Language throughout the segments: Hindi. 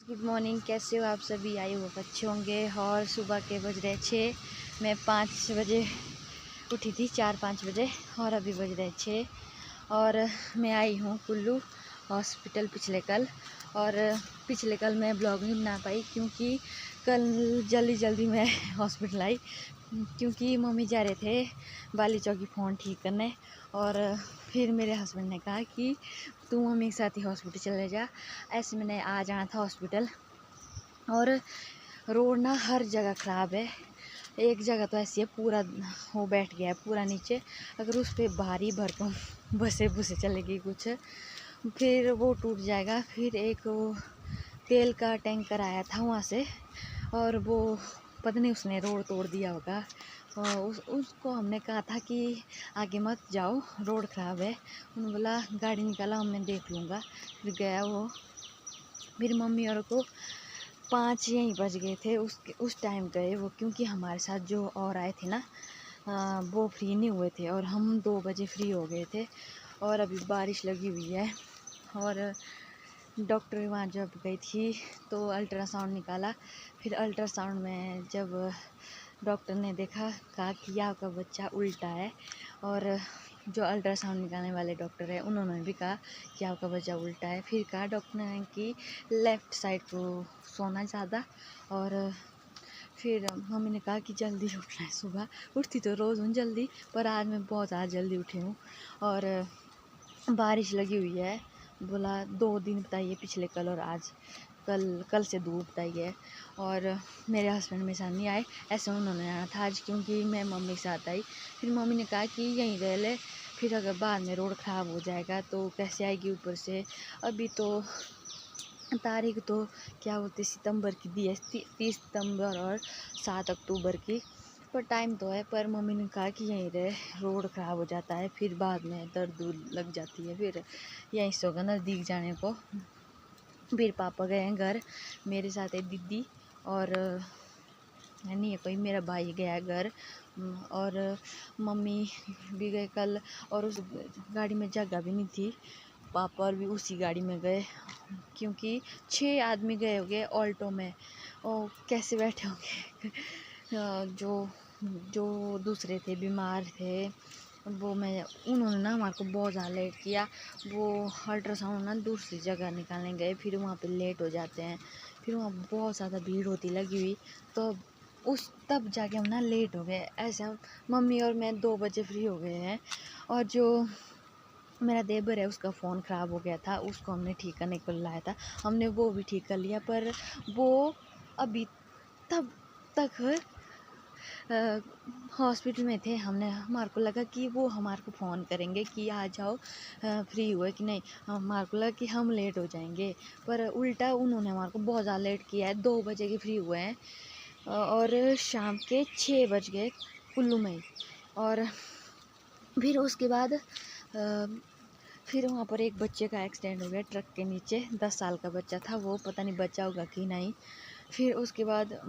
गुड मॉर्निंग, कैसे हो आप सभी? आई होप अच्छे होंगे। और सुबह के बज रहे 6। मैं 5 बजे उठी थी, 4-5 बजे, और अभी बज रहे 6। और मैं आई हूँ कुल्लू हॉस्पिटल और पिछले कल मैं ब्लॉग नहीं बना पाई क्योंकि कल जल्दी मैं हॉस्पिटल आई क्योंकि मम्मी जा रहे थे बाली चौकी फ़ोन ठीक करने। और फिर मेरे हस्बैंड ने कहा कि तू मम्मी के साथ ही हॉस्पिटल चले जा। ऐसे मैंने आ जाना था हॉस्पिटल। और रोड ना हर जगह ख़राब है। एक जगह तो ऐसी है पूरा वो बैठ गया है पूरा नीचे, अगर उस पर भारी भरकम बसें चलेगी कुछ फिर वो टूट जाएगा। फिर एक वो तेल का टैंकर आया था वहाँ से, और वो पता नहीं उसने रोड तोड़ दिया होगा। उसको हमने कहा था कि आगे मत जाओ, रोड ख़राब है। उन्होंने बोला गाड़ी निकाला, मैं देख लूँगा। फिर गया वो। मेरी मम्मी और को 5 यहीं बज गए थे उस टाइम गए वो, क्योंकि हमारे साथ जो और आए थे ना वो फ्री नहीं हुए थे और हम 2 बजे फ्री हो गए थे। और अभी बारिश लगी हुई है। और डॉक्टर वहाँ जब गई थी तो अल्ट्रासाउंड निकाला। फिर अल्ट्रासाउंड में जब डॉक्टर ने देखा, कहा कि आपका बच्चा उल्टा है। और जो अल्ट्रासाउंड निकालने वाले डॉक्टर है उन्होंने भी कहा कि आपका बच्चा उल्टा है। फिर कहा डॉक्टर ने कि लेफ़्ट साइड को सोना ज़्यादा। और फिर मम्मी ने कहा कि जल्दी उठना है। सुबह उठती तो रोज़ हूँ जल्दी, पर आज मैं बहुत ज़्यादा जल्दी उठी हूँ। और बारिश लगी हुई है। बोला 2 दिन बताइए, पिछले कल और आज। कल से धूप बताई है। और मेरे हस्बैंड मेरे साथ नहीं आए, ऐसे उन्होंने आना था आज क्योंकि मैं मम्मी के साथ आई। फिर मम्मी ने कहा कि यहीं रह ले, फिर अगर बाद में रोड ख़राब हो जाएगा तो कैसे आएगी ऊपर से। अभी तो तारीख तो क्या बोलते सितंबर की दी है, 30 सितंबर और 7 अक्टूबर की, पर टाइम तो है। पर मम्मी ने कहा कि यहीं रहे, रोड ख़राब हो जाता है फिर बाद में दर्द लग जाती है, फिर यहीं से होगा नज़दीक जाने को। फिर पापा गए हैं घर, मेरे साथ है दीदी और नहीं है कोई, मेरा भाई गया है घर। और मम्मी भी गए कल, और उस गाड़ी में जगह भी नहीं थी। पापा और भी उसी गाड़ी में गए क्योंकि 6 आदमी गए होंगे ऑल्टो में। और कैसे बैठे होंगे जो जो दूसरे थे बीमार थे वो, मैं उन्होंने ना हमारे को बहुत ज़्यादा लेट किया। वो अल्ट्रासाउंड ना दूसरी जगह निकालने गए, फिर वहाँ पे लेट हो जाते हैं। फिर वहाँ बहुत ज़्यादा भीड़ होती लगी हुई, तो तब जाके हम ना लेट हो गए। ऐसा मम्मी और मैं 2 बजे फ्री हो गए हैं। और जो मेरा देवर है उसका फ़ोन ख़राब हो गया था, उसको हमने ठीक करने को लाया था, हमने वो भी ठीक कर लिया। पर वो अभी तब तक हॉस्पिटल में थे। हमारे को लगा कि वो हमारे को फ़ोन करेंगे कि आ जाओ, फ्री हुए कि नहीं। हमारे को लगा कि हम लेट हो जाएंगे, पर उल्टा उन्होंने हमारे को बहुत ज़्यादा लेट किया है। 2 बजे के फ्री हुए हैं और शाम के 6 बज गए कुल्लू में ही। और फिर उसके बाद फिर वहाँ पर एक बच्चे का एक्सीडेंट हो गया ट्रक के नीचे। 10 साल का बच्चा था वो, पता नहीं बचा होगा कि नहीं। फिर उसके बाद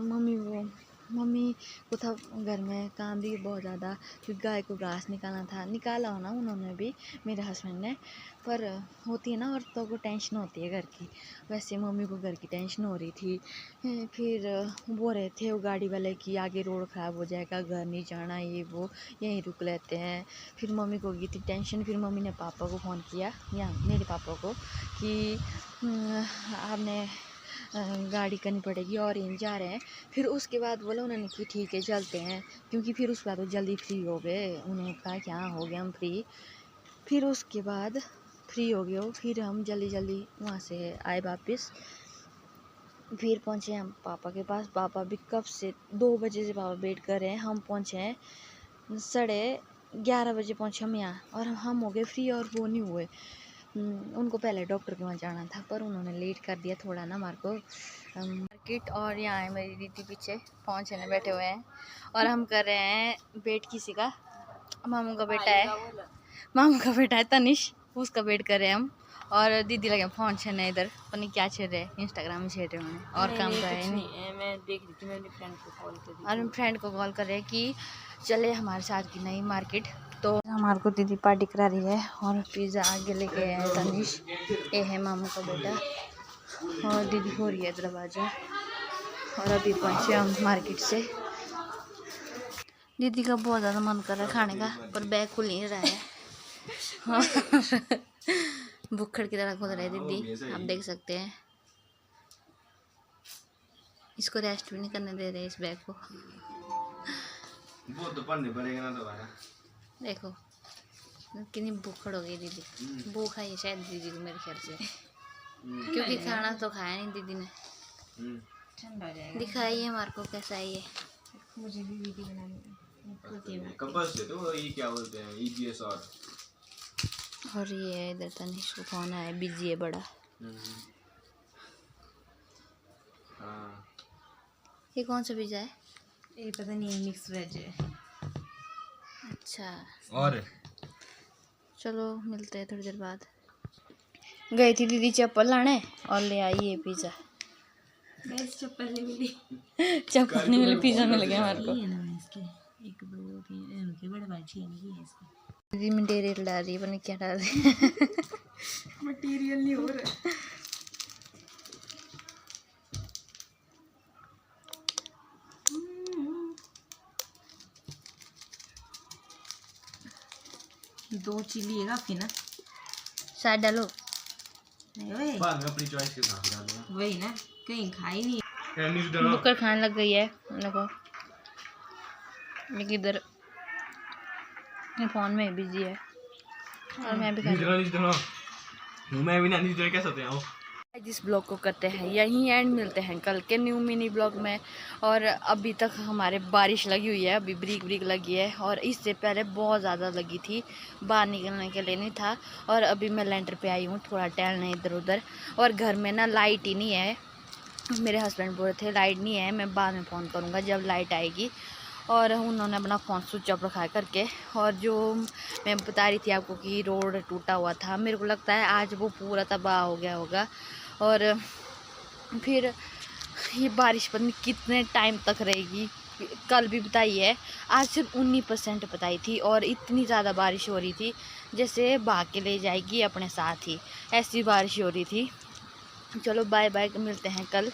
मम्मी को था घर में काम भी बहुत ज़्यादा, फिर गाय को घास निकाला होना उन्होंने भी, मेरे हस्बैंड ने। पर होती है ना औरतों को टेंशन होती है घर की, वैसे मम्मी को घर की टेंशन हो रही थी। फिर बोल रहे थे वो गाड़ी वाले कि आगे रोड ख़राब हो जाएगा, घर नहीं जाना, ये वो, यहीं रुक लेते हैं। फिर मम्मी को की थी टेंशन। फिर मम्मी ने पापा को फ़ोन किया, या मेरे पापा को, कि आपने गाड़ी करनी पड़ेगी और इन जा रहे हैं। फिर उसके बाद बोला उन्होंने कि ठीक है चलते हैं, क्योंकि फिर उसके बाद वो जल्दी फ्री हो गए। उन्होंने कहा कि हाँ हो गए हम फ्री। फिर उसके बाद फ्री हो गए हो, फिर हम जल्दी वहाँ से आए वापस। फिर पहुँचे हम पापा के पास। पापा भी कब से 2 बजे से पापा वेट कर रहे हैं। हम पहुँचे हैं 11:30 बजे पहुँचे हम यहाँ, और हम हो गए फ्री और वो नहीं हुए। उनको पहले डॉक्टर के वहाँ जाना था, पर उन्होंने लेट कर दिया थोड़ा ना हमारे को। मार्केट, और यहाँ है मेरी दीदी पीछे पहुँचे ना बैठे हुए हैं, और हम कर रहे हैं वेट किसी का। मामू का बेटा है तनिष, उसका वेट कर रहे हैं हम। और दीदी लगे फ़ोन छेड़ने इधर, पता नहीं क्या छेड़ रहे, इंस्टाग्राम में छेड़ रहे उन्हें, और काम तो है नहीं। मैं देख रही थी, मैं अपनी फ्रेंड को कॉल कर रही थी, और अपनी फ्रेंड को कॉल कर रहे हैं कि चले हमारे साथ की नई मार्केट। तो हमारे को दीदी पार्टी करा रही है, और पिज़्ज़ा आगे लेके आए तनिष। ये है मामू का बेटा, और दीदी हो रही है दरवाज़ा। और अभी पहुँचे हम मार्केट से। दीदी का बहुत ज़्यादा मन कर रहा है खाने का, पर बैग खुल नहीं रहा है। हाँ भुक्खड़ की तरह खुल रहा है दीदी, आप देख सकते हैं। इसको रेस्ट भी नहीं करने दे रहे इस बैग को। वो तो पढ़ने पड़ेगा ना दोबारा। देखो कितनी भूखड़ हो गई दीदी। भूख आई है शायद दीदी को मेरे ख्याल से, क्योंकि खाना तो खाया नहीं दीदी ने। ठंडा हो जाएगा। दिखाइए हमारे को कैसा है ये। मुझे भी वीडियो बनानी है। कपस से तो ये क्या बोलते हैं ईजीएस और ये इधर तनिष को फोन आया, बिजी है बड़ा। हाँ ये कौन सा पिज़्ज़ा है? ये पता नहीं है, मिक्स वेज है। अच्छा और चलो मिलते हैं थोड़ी देर बाद। गई थी दीदी चप्पल लाने और ले आई ये पिज़्ज़ा। चप्पल नहीं मिली। चप्पल नहीं मिली, पिज़्ज़ा मिल गया हमारे को। ये ना इसके 1 2 3 इनके बड़े भाई छह नहीं है इसके। दीदी मटेरियल डाल रही है, पता क्या डाल रही है। मटेरियल नहीं हो रहा। दो चिली है काफी ना, शायद डालो। नहीं बाद में अपनी चॉइस के साथ डाल दूंगा। वही ना, कहीं खाई नहीं। नीचे डालो। बुकर खाने लग गई है देखो, लेकिन इधर फोन में बिजी है और मैं भी नीचे डालो। मैं भी ना नीचे कैसे होते हैं। जिस ब्लॉग को करते हैं यहीं एंड, मिलते हैं कल के न्यू मिनी ब्लॉग में। और अभी तक हमारे बारिश लगी हुई है, अभी ब्रीक ब्रीक लगी है और इससे पहले बहुत ज़्यादा लगी थी, बाहर निकलने के लिए नहीं था। और अभी मैं लेंटर पे आई हूँ थोड़ा टहलने इधर उधर। और घर में ना लाइट ही नहीं है, मेरे हस्बैंड बोल रहे थे लाइट नहीं है, मैं बाद में फ़ोन करूँगा जब लाइट आएगी। और उन्होंने अपना फ़ोन स्विच ऑफ रखा करके। और जो मैं बता रही थी आपको कि रोड टूटा हुआ था, मेरे को लगता है आज वो पूरा तबाह हो गया होगा। और फिर ये बारिश पता नहीं कितने टाइम तक रहेगी। कल भी बताई है, आज सिर्फ 19% बताई थी और इतनी ज़्यादा बारिश हो रही थी जैसे भाग के ले जाएगी अपने साथ ही, ऐसी बारिश हो रही थी। चलो बाय बाय, मिलते हैं कल।